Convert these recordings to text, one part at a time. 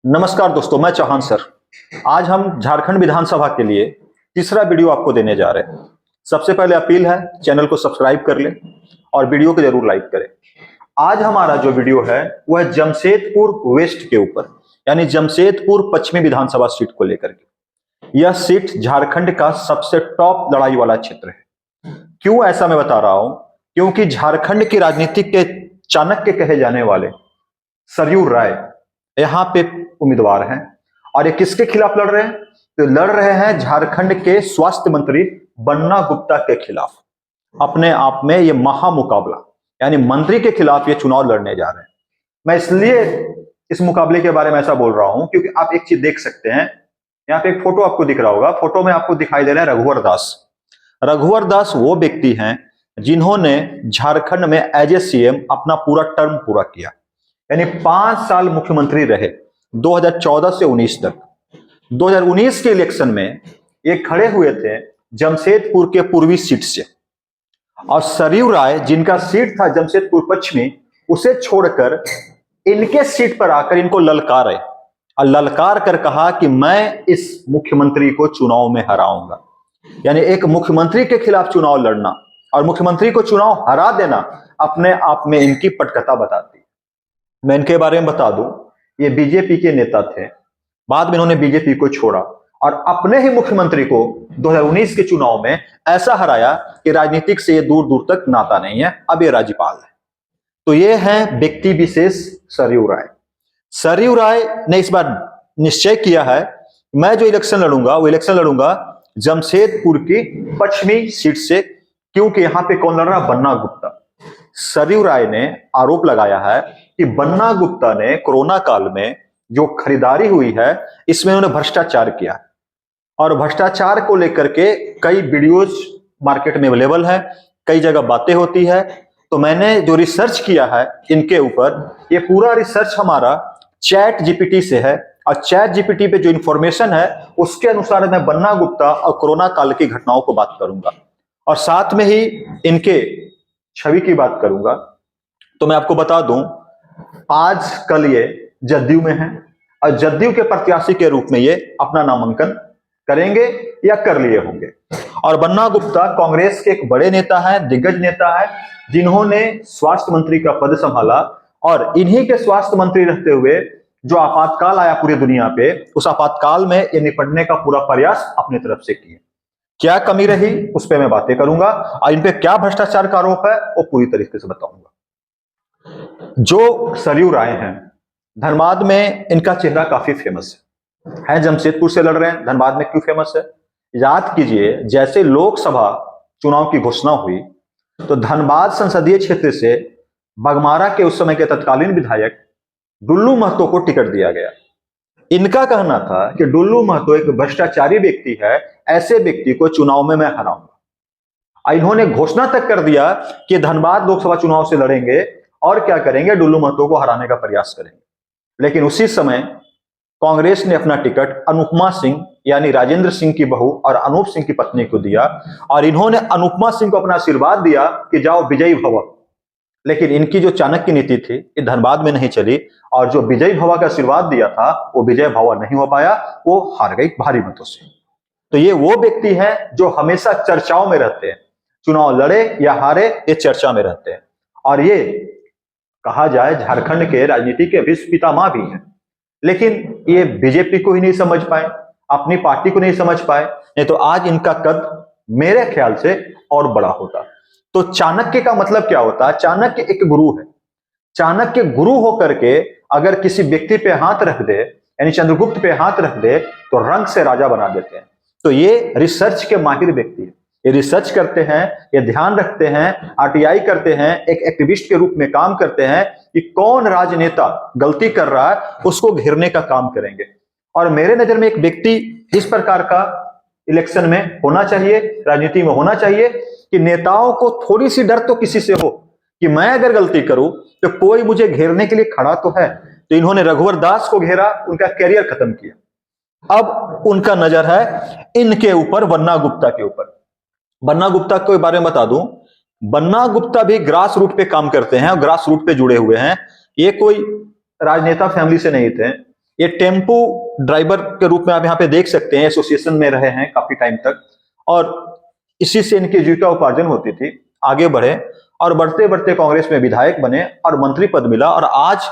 नमस्कार दोस्तों, मैं चौहान सर। आज हम झारखंड विधानसभा के लिए तीसरा वीडियो आपको देने जा रहे हैं। सबसे पहले अपील है, चैनल को सब्सक्राइब कर लें और वीडियो को जरूर लाइक करें। आज हमारा जो वीडियो है वह जमशेदपुर वेस्ट के ऊपर यानी जमशेदपुर पश्चिमी विधानसभा सीट को लेकर के। यह सीट झारखंड का सबसे टॉप लड़ाई वाला क्षेत्र है। क्यों ऐसा मैं बता रहा हूं? क्योंकि झारखंड की राजनीति के चाणक्य कहे जाने वाले सरयू राय यहाँ पे उम्मीदवार हैं। और ये किसके खिलाफ लड़ रहे हैं? तो लड़ रहे हैं झारखंड के स्वास्थ्य मंत्री बन्ना गुप्ता के खिलाफ। अपने आप में ये महामुकाबला यानी मंत्री के खिलाफ ये चुनाव लड़ने जा रहे हैं। मैं इसलिए इस मुकाबले के बारे में ऐसा बोल रहा हूं क्योंकि आप एक चीज देख सकते हैं। यहाँ पे एक फोटो आपको दिख रहा होगा। फोटो में आपको दिखाई दे रहा है रघुवर दास। रघुवर दास वो व्यक्ति हैं जिन्होंने झारखंड में एज ए सीएम अपना पूरा टर्म पूरा किया, यानी 5 साल मुख्यमंत्री रहे 2014 से 19 तक। 2019 के इलेक्शन में ये खड़े हुए थे जमशेदपुर के पूर्वी सीट से, और सरयू राय जिनका सीट था जमशेदपुर पश्चिमी, उसे छोड़कर इनके सीट पर आकर इनको ललकारे और ललकार कर कहा कि मैं इस मुख्यमंत्री को चुनाव में हराऊंगा। यानी एक मुख्यमंत्री के खिलाफ चुनाव लड़ना और मुख्यमंत्री को चुनाव हरा देना अपने आप में इनकी पटकथा बताती है। मैं इनके बारे में बता दूं, ये बीजेपी के नेता थे। बाद में इन्होंने बीजेपी को छोड़ा और अपने ही मुख्यमंत्री को 2019 के चुनाव में ऐसा हराया कि राजनीतिक से ये दूर दूर तक नाता नहीं है। अब ये राज्यपाल है। तो ये है व्यक्ति विशेष सरयू राय। सरयू राय ने इस बार निश्चय किया है, मैं जो इलेक्शन लड़ूंगा वो इलेक्शन लड़ूंगा जमशेदपुर की पश्चिमी सीट से, क्योंकि यहां पे कौन लड़ रहा? बन्ना गुप्ता। सरयू राय ने आरोप लगाया है कि बन्ना गुप्ता ने कोरोना काल में जो खरीदारी हुई है इसमें उन्होंने भ्रष्टाचार किया, और भ्रष्टाचार को लेकर के कई वीडियोज मार्केट में अवेलेबल है, कई जगह बातें होती है। तो मैंने जो रिसर्च किया है इनके ऊपर, ये पूरा रिसर्च हमारा चैट जीपीटी से है, और चैट जीपीटी पे जो इंफॉर्मेशन है उसके अनुसार मैं बन्ना गुप्ता और कोरोना काल की घटनाओं को बात करूंगा, और साथ में ही इनके छवि की बात करूंगा। तो मैं आपको बता दूं, आज कल ये जदयू में है और जदयू के प्रत्याशी के रूप में ये अपना नामांकन करेंगे या कर लिए होंगे। और बन्ना गुप्ता कांग्रेस के एक बड़े नेता है, दिग्गज नेता है, जिन्होंने स्वास्थ्य मंत्री का पद संभाला, और इन्हीं के स्वास्थ्य मंत्री रहते हुए जो आपातकाल आया पूरी दुनिया पे, उस आपातकाल में ये निपटने का पूरा प्रयास अपनी तरफ से किए। क्या कमी रही उस पर मैं बातें करूंगा, और इन पे क्या भ्रष्टाचार का आरोप है वो पूरी तरीके से बताऊंगा। जो सरयू राय हैं, धनबाद में इनका चेहरा काफी फेमस है। जमशेदपुर से लड़ रहे हैं, धनबाद में क्यों फेमस है? याद कीजिए, जैसे लोकसभा चुनाव की घोषणा हुई तो धनबाद संसदीय क्षेत्र से बगमारा के उस समय के तत्कालीन विधायक डुल्लू महतो को टिकट दिया गया। इनका कहना था कि डुल्लू महतो एक भ्रष्टाचारी व्यक्ति है, ऐसे व्यक्ति को चुनाव में मैं हराऊंगा। इन्होंने घोषणा तक कर दिया कि धनबाद लोकसभा चुनाव से लड़ेंगे और क्या करेंगे, डुल्लू महतो को हराने का प्रयास करेंगे। लेकिन उसी समय कांग्रेस ने अपना टिकट अनुपमा सिंह यानी राजेंद्र सिंह की बहू और अनूप सिंह की पत्नी को दिया, और इन्होंने अनुपमा सिंह को अपना आशीर्वाद दिया कि जाओ विजयी भव। लेकिन इनकी जो चाणक्य नीति थी ये धनबाद में नहीं चली, और जो विजय भवा का आशीर्वाद दिया था वो विजय भवा नहीं हो पाया, वो हार गई भारी मतों से। तो ये वो व्यक्ति हैं जो हमेशा चर्चाओं में रहते हैं, चुनाव लड़े या हारे ये चर्चा में रहते हैं। और ये कहा जाए झारखंड के राजनीति के विश्व पितामह भी हैं। लेकिन ये बीजेपी को ही नहीं समझ पाए, अपनी पार्टी को नहीं समझ पाए, नहीं तो आज इनका कद मेरे ख्याल से और बड़ा होता। तो चाणक्य का मतलब क्या होता है? चाणक्य एक गुरु है। चाणक्य गुरु होकर के अगर किसी व्यक्ति पे हाथ रख दे, यानी चंद्रगुप्त पे हाथ रख दे, तो रंग से राजा बना देते हैं। तो ये रिसर्च के माहिर व्यक्ति है, ये रिसर्च करते हैं, ये ध्यान रखते हैं, आरटीआई करते हैं, एक एक्टिविस्ट के रूप में काम करते हैं कि कौन राजनेता गलती कर रहा है उसको घेरने का काम करेंगे। और मेरे नजर में एक व्यक्ति इस प्रकार का इलेक्शन में होना चाहिए, राजनीति में होना चाहिए, कि नेताओं को थोड़ी सी डर तो किसी से हो कि मैं अगर गलती करूं तो कोई मुझे घेरने के लिए खड़ा तो है। तो इन्होंने रघुवर दास को घेरा, उनका कैरियर खत्म किया। अब उनका नजर है इनके ऊपर, बन्ना गुप्ता के ऊपर। बन्ना गुप्ता के बारे में बता दूं, बन्ना गुप्ता भी ग्रास रूट पे काम करते हैं और ग्रास रूट पे जुड़े हुए हैं। ये कोई राजनेता फैमिली से नहीं थे, ये टेम्पो ड्राइवर के रूप में आप यहाँ पे देख सकते हैं, एसोसिएशन में रहे हैं काफी टाइम तक और इसी से इनकी जीविका उपार्जन होती थी। आगे बढ़े और बढ़ते बढ़ते कांग्रेस में विधायक बने और मंत्री पद मिला और आज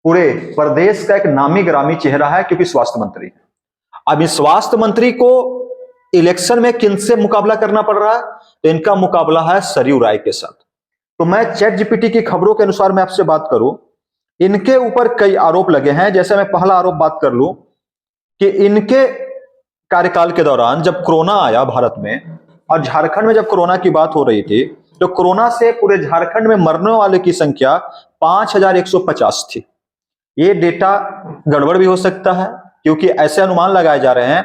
पूरे प्रदेश का एक नामी ग्रामी चेहरा है क्योंकि स्वास्थ्य मंत्री। अब इस स्वास्थ्य मंत्री को इलेक्शन में किनसे मुकाबला करना पड़ रहा है? तो इनका मुकाबला है सरयू राय के साथ। तो मैं चैट जीपीटी की खबरों के अनुसार मैं आपसे बात करूं, इनके ऊपर कई आरोप लगे हैं। जैसे मैं पहला आरोप बात कर लूं कि इनके कार्यकाल के दौरान जब कोरोना आया भारत में और झारखंड में जब कोरोना की बात हो रही थी तो कोरोना से पूरे झारखंड में मरने वाले की संख्या 5150 थी। ये डेटा गड़बड़ भी हो सकता है क्योंकि ऐसे अनुमान लगाए जा रहे हैं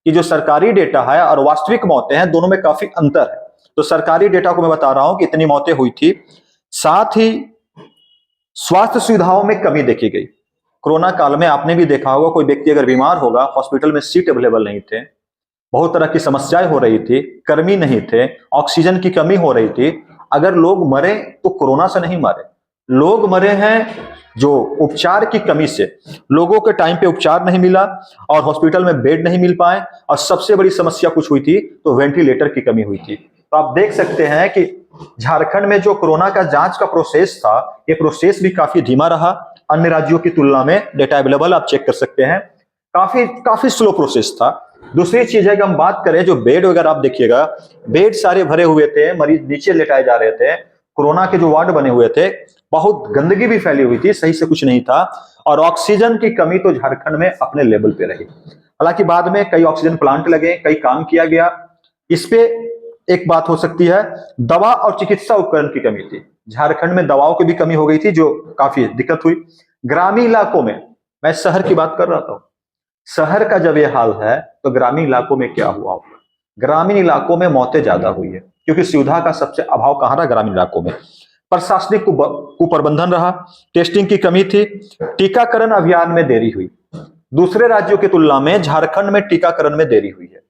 कि जो सरकारी डेटा है और वास्तविक मौतें हैं दोनों में काफी अंतर है। तो सरकारी डेटा को मैं बता रहा हूं कि इतनी मौतें हुई थी। साथ ही स्वास्थ्य सुविधाओं में कमी देखी गई। कोरोना काल में आपने भी देखा होगा, कोई व्यक्ति अगर बीमार होगा, हॉस्पिटल में सीट अवेलेबल नहीं थे, बहुत तरह की समस्याएं हो रही थी, कर्मी नहीं थे, ऑक्सीजन की कमी हो रही थी। अगर लोग मरे तो कोरोना से नहीं मरे, लोग मरे हैं जो उपचार की कमी से, लोगों के टाइम पे उपचार नहीं मिला और हॉस्पिटल में बेड नहीं मिल पाए और सबसे बड़ी समस्या कुछ हुई थी तो वेंटिलेटर की कमी हुई थी। तो आप देख सकते हैं कि झारखंड में जो कोरोना का जांच का प्रोसेस था, ये प्रोसेस भी काफी धीमा रहा। अन्य राज्यों की तुलना में डेटा अवेलेबल आप चेक कर सकते हैं, काफी स्लो प्रोसेस था। दूसरी चीज है कि हम बात करें जो बेड वगैरह, आप देखिएगा बेड सारे भरे हुए थे, मरीज नीचे लेटाए जा रहे थे। कोरोना के जो वार्ड बने हुए थे बहुत गंदगी भी फैली हुई थी, सही से कुछ नहीं था और ऑक्सीजन की कमी तो झारखंड में अपने लेवल पे रही। हालांकि बाद में कई ऑक्सीजन प्लांट लगे, कई काम किया गया। इस पे एक बात हो सकती है, दवा और चिकित्सा उपकरण की कमी थी। झारखंड में दवाओं की भी कमी हो गई थी जो काफी दिक्कत हुई। ग्रामीण इलाकों में, मैं शहर की बात कर रहा था, शहर का जब ये हाल है तो ग्रामीण इलाकों में क्या हुआ होगा? ग्रामीण इलाकों में मौतें ज्यादा हुई है क्योंकि सुविधा का सबसे अभाव कहां रहा? ग्रामीण इलाकों में। प्रशासनिक कुप्रबंधन रहा, टेस्टिंग की कमी थी, टीकाकरण अभियान में देरी हुई। दूसरे राज्यों की तुलना में झारखंड में टीकाकरण में देरी हुई है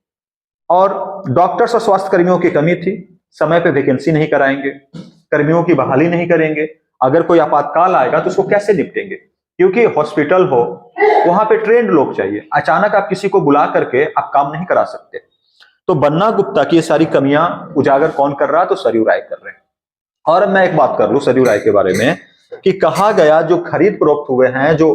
और डॉक्टर्स और स्वास्थ्य कर्मियों की कमी थी। समय पे वैकेंसी नहीं कराएंगे, कर्मियों की बहाली नहीं करेंगे, अगर कोई आपातकाल आएगा तो उसको कैसे निपटेंगे? क्योंकि हॉस्पिटल हो, वहां पे ट्रेंड लोग चाहिए। अचानक आप किसी को बुला करके आप काम नहीं करा सकते। तो बन्ना गुप्ता की ये सारी कमियां उजागर कौन कर रहा है? तो सरयू राय कर रहे हैं। और मैं एक बात कर लूं सरयू राय के बारे में कि कहा गया जो खरीद फरोख्त हुए हैं, जो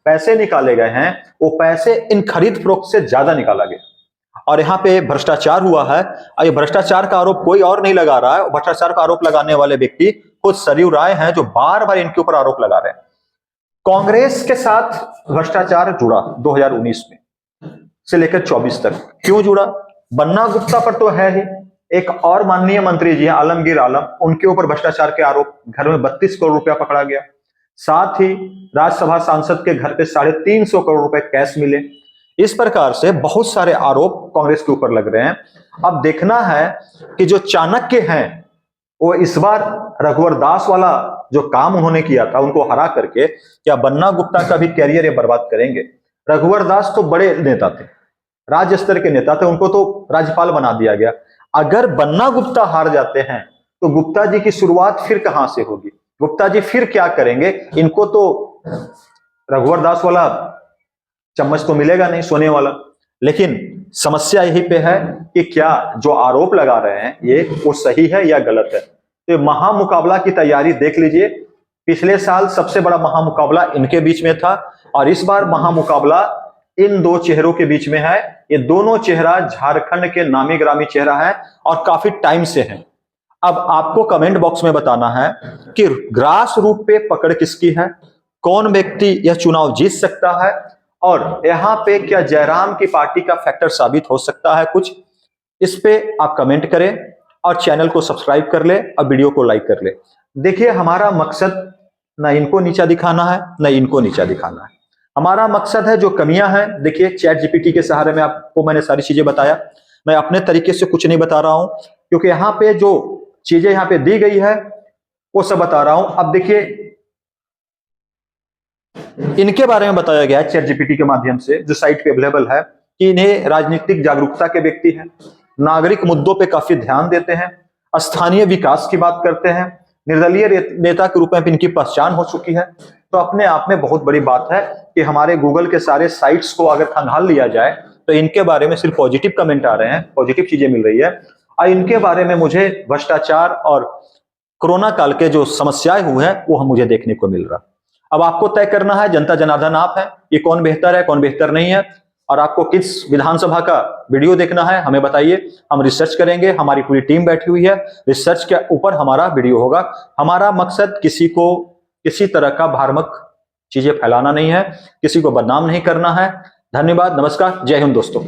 पैसे निकाले गए हैं, वो पैसे इन खरीद फरोख्त से ज्यादा निकाला गया और यहाँ पे भ्रष्टाचार हुआ है। और ये भ्रष्टाचार का आरोप कोई और नहीं लगा रहा है, भ्रष्टाचार का आरोप लगाने वाले व्यक्ति खुद सरयू राय हैं जो बार बार इनके ऊपर आरोप लगा रहे हैं। कांग्रेस के साथ भ्रष्टाचार जुड़ा 2019 में से लेकर 24 तक। क्यों जुड़ा? बन्ना गुप्ता पर तो है ही, एक और माननीय मंत्री जी हैं आलमगीर आलम, उनके ऊपर भ्रष्टाचार के आरोप, घर में 32 करोड़ रुपया पकड़ा गया। साथ ही राज्यसभा सांसद के घर पे 350 करोड़ रुपए कैश मिले। इस प्रकार से बहुत सारे आरोप कांग्रेस के ऊपर लग रहे हैं। अब देखना है कि जो चाणक्य हैं वो इस बार रघुवर दास वाला जो काम उन्होंने किया था उनको हरा करके क्या बन्ना गुप्ता का भी कैरियर ये बर्बाद करेंगे? रघुवर दास तो बड़े नेता थे, राज्य स्तर के नेता थे, उनको तो राज्यपाल बना दिया गया। अगर बन्ना गुप्ता हार जाते हैं तो गुप्ता जी की शुरुआत फिर कहां से होगी? गुप्ता जी फिर क्या करेंगे? इनको तो रघुवर दास वाला चम्मच तो मिलेगा नहीं सोने वाला। लेकिन समस्या यही पे है कि क्या जो आरोप लगा रहे हैं ये वो सही है या गलत है। तो महामुकाबला की तैयारी देख लीजिए। पिछले साल सबसे बड़ा महामुकाबला इनके बीच में था और इस बार महामुकाबला इन दो चेहरों के बीच में है। ये दोनों चेहरा झारखंड के नामी ग्रामी चेहरा है और काफी टाइम से है। अब आपको कमेंट बॉक्स में बताना है कि ग्रास रूट पे पकड़ किसकी है, कौन व्यक्ति यह चुनाव जीत सकता है और यहाँ पे क्या जयराम की पार्टी का फैक्टर साबित हो सकता है कुछ? इस पे आप कमेंट करें और चैनल को सब्सक्राइब कर ले और वीडियो को लाइक कर ले। देखिए हमारा मकसद न इनको नीचा दिखाना है न इनको नीचा दिखाना है। हमारा मकसद है जो कमियां हैं, देखिए चैट जीपीटी के सहारे में आपको मैंने सारी चीजें बताया। मैं अपने तरीके से कुछ नहीं बता रहा हूं क्योंकि यहाँ पे जो चीजें यहाँ पे दी गई है वो सब बता रहा हूं। अब देखिए इनके बारे में बताया गया है चैट जीपीटी के माध्यम से, जो साइट पे अवेलेबल है, कि इन्हें राजनीतिक जागरूकता के व्यक्ति हैं, नागरिक मुद्दों पे काफी ध्यान देते हैं, स्थानीय विकास की बात करते हैं, निर्दलीय नेता के रूप में इनकी पहचान हो चुकी है, तो अपने आप में बहुत बड़ी बात है कि हमारे गूगल के सारे साइट्स को अगर खंगाल लिया जाए तो इनके बारे में सिर्फ पॉजिटिव कमेंट आ रहे हैं, पॉजिटिव चीजें मिल रही है, और इनके बारे में मुझे भ्रष्टाचार और कोरोना काल के जो समस्याएं हुए हैं वो मुझे देखने को मिल रहा। अब आपको तय करना है, जनता जनार्दन आप है, ये कौन बेहतर है कौन बेहतर नहीं है, और आपको किस विधानसभा का वीडियो देखना है हमें बताइए। हम रिसर्च करेंगे, हमारी पूरी टीम बैठी हुई है, रिसर्च के ऊपर हमारा वीडियो होगा। हमारा मकसद किसी को किसी तरह का भ्रामक चीजें फैलाना नहीं है, किसी को बदनाम नहीं करना है। धन्यवाद, नमस्कार, जय हिंद दोस्तों।